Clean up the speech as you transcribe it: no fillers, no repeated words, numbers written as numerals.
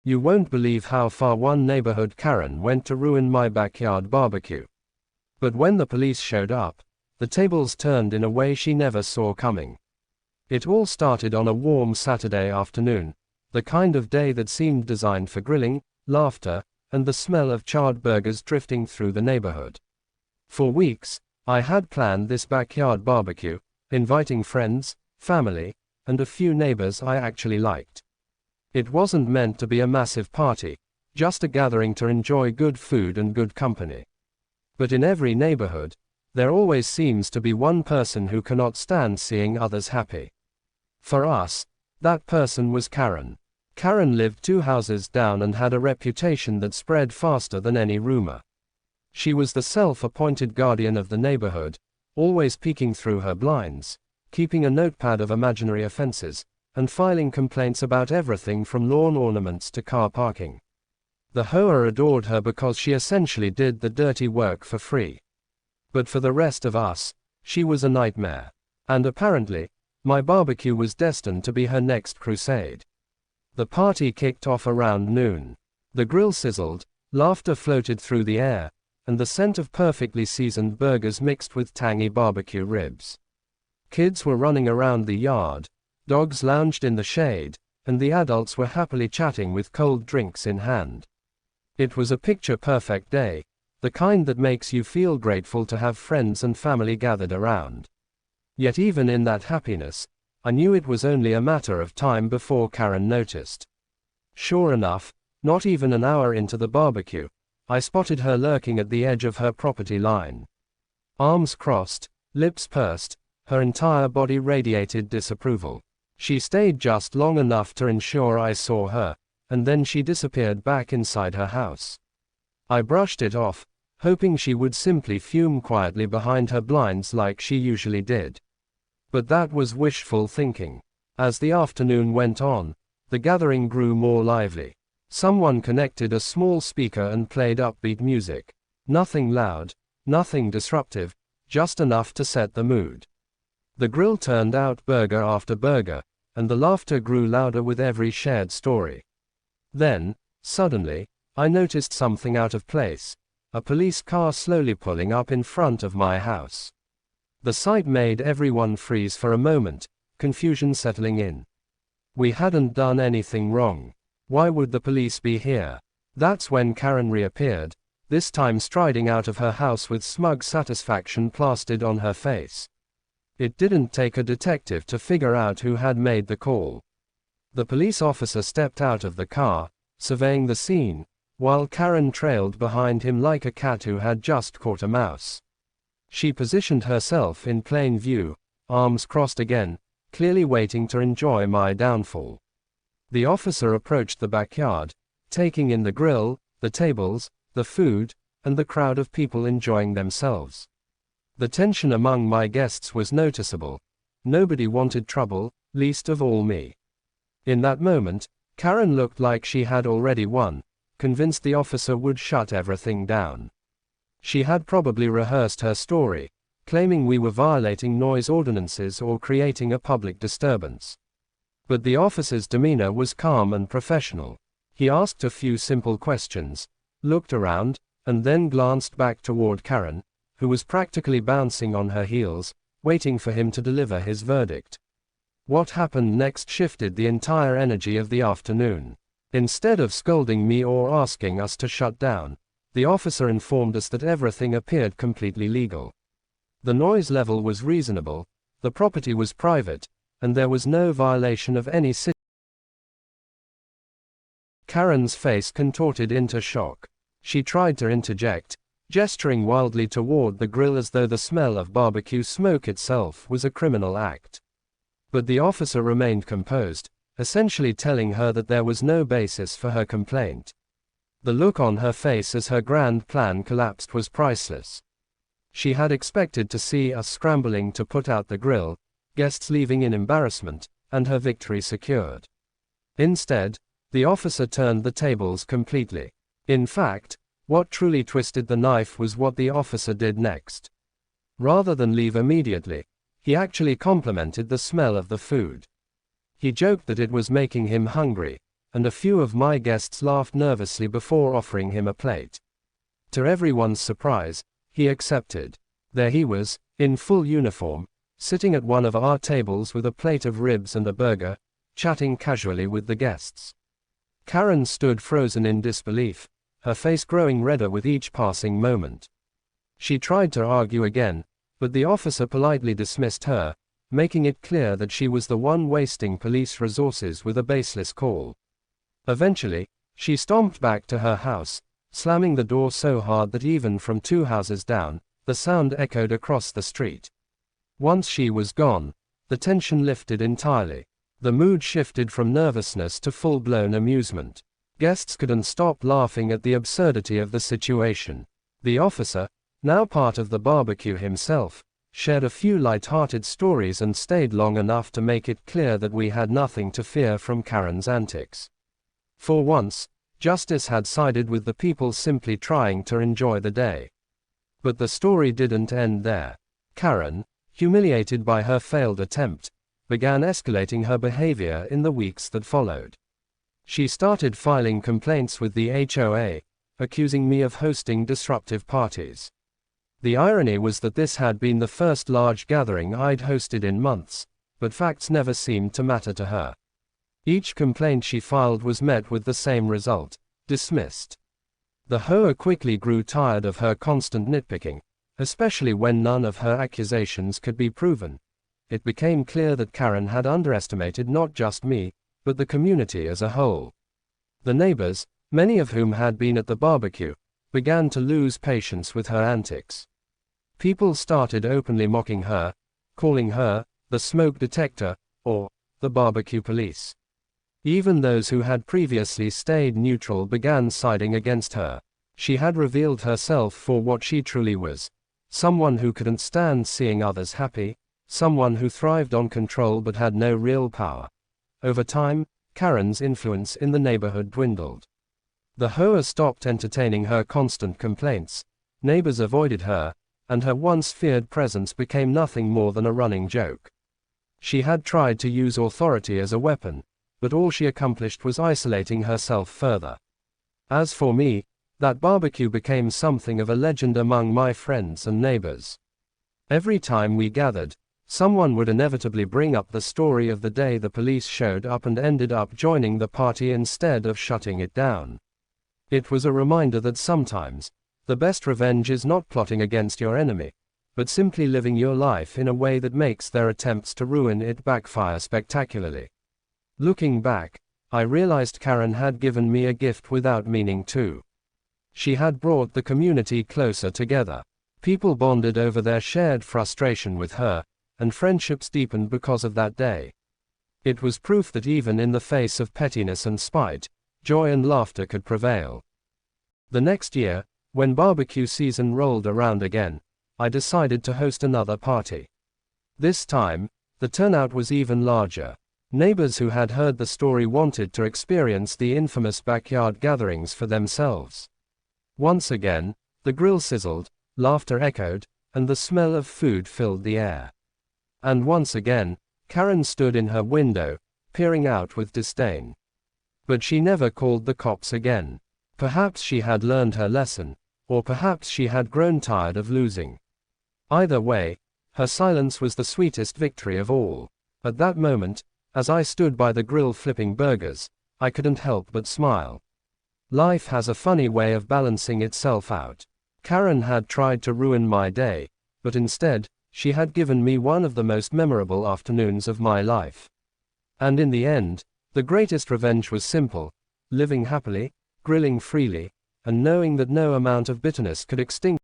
You won't believe how far one neighborhood Karen went to ruin my backyard barbecue. But when the police showed up, the tables turned in a way she never saw coming. It all started on a warm Saturday afternoon, the kind of day that seemed designed for grilling, laughter, and the smell of charred burgers drifting through the neighborhood. For weeks, I had planned this backyard barbecue, inviting friends, family, and a few neighbors I actually liked. It wasn't meant to be a massive party, just a gathering to enjoy good food and good company. But in every neighborhood, there always seems to be one person who cannot stand seeing others happy. For us, that person was Karen. Karen lived 2 houses down and had a reputation that spread faster than any rumor. She was the self-appointed guardian of the neighborhood, always peeking through her blinds, keeping a notepad of imaginary offenses, and filing complaints about everything from lawn ornaments to car parking. The HOA adored her because she essentially did the dirty work for free. But for the rest of us, she was a nightmare. And apparently, my barbecue was destined to be her next crusade. The party kicked off around noon. The grill sizzled, laughter floated through the air, and the scent of perfectly seasoned burgers mixed with tangy barbecue ribs. Kids were running around the yard, dogs lounged in the shade, and the adults were happily chatting with cold drinks in hand. It was a picture-perfect day, the kind that makes you feel grateful to have friends and family gathered around. Yet even in that happiness, I knew it was only a matter of time before Karen noticed. Sure enough, not even an hour into the barbecue, I spotted her lurking at the edge of her property line. Arms crossed, lips pursed, her entire body radiated disapproval. She stayed just long enough to ensure I saw her, and then she disappeared back inside her house. I brushed it off, hoping she would simply fume quietly behind her blinds like she usually did. But that was wishful thinking. As the afternoon went on, the gathering grew more lively. Someone connected a small speaker and played upbeat music. Nothing loud, nothing disruptive, just enough to set the mood. The grill turned out burger after burger, and the laughter grew louder with every shared story. Then, suddenly, I noticed something out of place, a police car slowly pulling up in front of my house. The sight made everyone freeze for a moment, confusion settling in. We hadn't done anything wrong. Why would the police be here? That's when Karen reappeared, this time striding out of her house with smug satisfaction plastered on her face. It didn't take a detective to figure out who had made the call. The police officer stepped out of the car, surveying the scene, while Karen trailed behind him like a cat who had just caught a mouse. She positioned herself in plain view, arms crossed again, clearly waiting to enjoy my downfall. The officer approached the backyard, taking in the grill, the tables, the food, and the crowd of people enjoying themselves. The tension among my guests was noticeable. Nobody wanted trouble, least of all me. In that moment, Karen looked like she had already won, convinced the officer would shut everything down. She had probably rehearsed her story, claiming we were violating noise ordinances or creating a public disturbance. But the officer's demeanor was calm and professional. He asked a few simple questions, looked around, and then glanced back toward Karen, who was practically bouncing on her heels, waiting for him to deliver his verdict. What happened next shifted the entire energy of the afternoon. Instead of scolding me or asking us to shut down, the officer informed us that everything appeared completely legal. The noise level was reasonable, the property was private, and there was no violation of any city. Karen's face contorted into shock. She tried to interject, gesturing wildly toward the grill as though the smell of barbecue smoke itself was a criminal act. But the officer remained composed, essentially telling her that there was no basis for her complaint. The look on her face as her grand plan collapsed was priceless. She had expected to see us scrambling to put out the grill, guests leaving in embarrassment, and her victory secured. Instead, the officer turned the tables completely. In fact, what truly twisted the knife was what the officer did next. Rather than leave immediately, he actually complimented the smell of the food. He joked that it was making him hungry, and a few of my guests laughed nervously before offering him a plate. To everyone's surprise, he accepted. There he was, in full uniform, sitting at one of our tables with a plate of ribs and a burger, chatting casually with the guests. Karen stood frozen in disbelief, her face growing redder with each passing moment. She tried to argue again, but the officer politely dismissed her, making it clear that she was the one wasting police resources with a baseless call. Eventually, she stomped back to her house, slamming the door so hard that even from 2 houses down, the sound echoed across the street. Once she was gone, the tension lifted entirely. The mood shifted from nervousness to full-blown amusement. Guests couldn't stop laughing at the absurdity of the situation. The officer, now part of the barbecue himself, shared a few light-hearted stories and stayed long enough to make it clear that we had nothing to fear from Karen's antics. For once, justice had sided with the people simply trying to enjoy the day. But the story didn't end there. Karen, humiliated by her failed attempt, began escalating her behavior in the weeks that followed. She started filing complaints with the HOA, accusing me of hosting disruptive parties. The irony was that this had been the first large gathering I'd hosted in months, but facts never seemed to matter to her. Each complaint she filed was met with the same result: dismissed. The HOA quickly grew tired of her constant nitpicking, especially when none of her accusations could be proven. It became clear that Karen had underestimated not just me, but the community as a whole. The neighbors, many of whom had been at the barbecue, began to lose patience with her antics. People started openly mocking her, calling her the smoke detector, or the barbecue police. Even those who had previously stayed neutral began siding against her. She had revealed herself for what she truly was: someone who couldn't stand seeing others happy, someone who thrived on control but had no real power. Over time, Karen's influence in the neighborhood dwindled. The HOA stopped entertaining her constant complaints, neighbors avoided her, and her once feared presence became nothing more than a running joke. She had tried to use authority as a weapon, but all she accomplished was isolating herself further. As for me, that barbecue became something of a legend among my friends and neighbors. Every time we gathered, someone would inevitably bring up the story of the day the police showed up and ended up joining the party instead of shutting it down. It was a reminder that sometimes, the best revenge is not plotting against your enemy, but simply living your life in a way that makes their attempts to ruin it backfire spectacularly. Looking back, I realized Karen had given me a gift without meaning to. She had brought the community closer together. People bonded over their shared frustration with her, and friendships deepened because of that day. It was proof that even in the face of pettiness and spite, joy and laughter could prevail. The next year, when barbecue season rolled around again, I decided to host another party. This time, the turnout was even larger. Neighbors who had heard the story wanted to experience the infamous backyard gatherings for themselves. Once again, the grill sizzled, laughter echoed, and the smell of food filled the air. And once again, Karen stood in her window, peering out with disdain. But she never called the cops again. Perhaps she had learned her lesson, or perhaps she had grown tired of losing. Either way, her silence was the sweetest victory of all. At that moment, as I stood by the grill flipping burgers, I couldn't help but smile. Life has a funny way of balancing itself out. Karen had tried to ruin my day, but instead, she had given me one of the most memorable afternoons of my life. And in the end, the greatest revenge was simple: living happily, grilling freely, and knowing that no amount of bitterness could extinguish